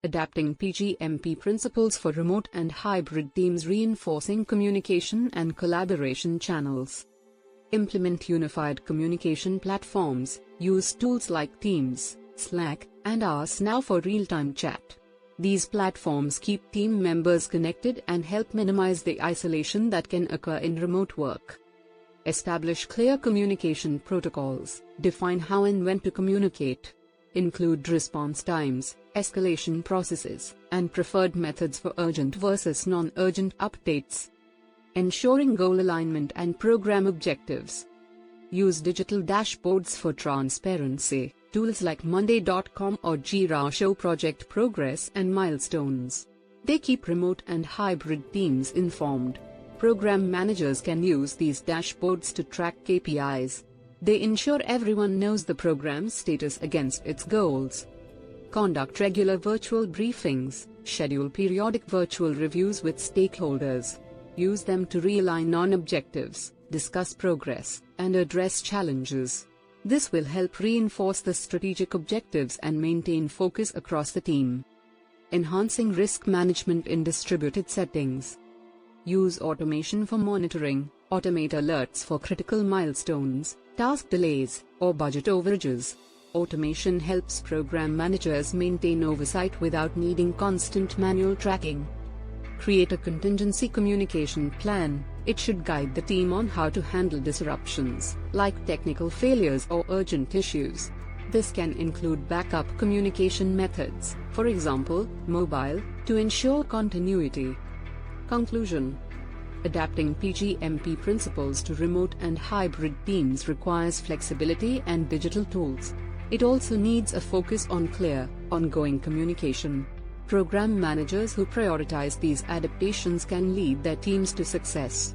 Adapting PgMP principles for remote and hybrid teams, reinforcing communication and collaboration channels. Implement unified communication platforms. Use tools like Teams, Slack, and Now for real-time chat. These platforms keep team members connected and help minimize the isolation that can occur in remote work. Establish clear communication protocols. Define how and when to communicate. Include response times, escalation processes, and preferred methods for urgent versus non-urgent updates. Ensuring goal alignment and program objectives. Use digital dashboards for transparency. Tools like Monday.com or Jira show project progress and milestones. They keep remote and hybrid teams informed. Program managers can use these dashboards to track KPIs. They ensure everyone knows the program's status against its goals. Conduct regular virtual briefings. Schedule periodic virtual reviews with stakeholders. Use them to realign on objectives, discuss progress, and address challenges. This will help reinforce the strategic objectives and maintain focus across the team. Enhancing risk management in distributed settings. Use automation for monitoring. Automate alerts for critical milestones, task delays, or budget overages. Automation helps program managers maintain oversight without needing constant manual tracking. Create a contingency communication plan. It should guide the team on how to handle disruptions, like technical failures or urgent issues. This can include backup communication methods, for example, mobile, to ensure continuity. Conclusion. Adapting PgMP principles to remote and hybrid teams requires flexibility and digital tools. It also needs a focus on clear, ongoing communication. Program managers who prioritize these adaptations can lead their teams to success.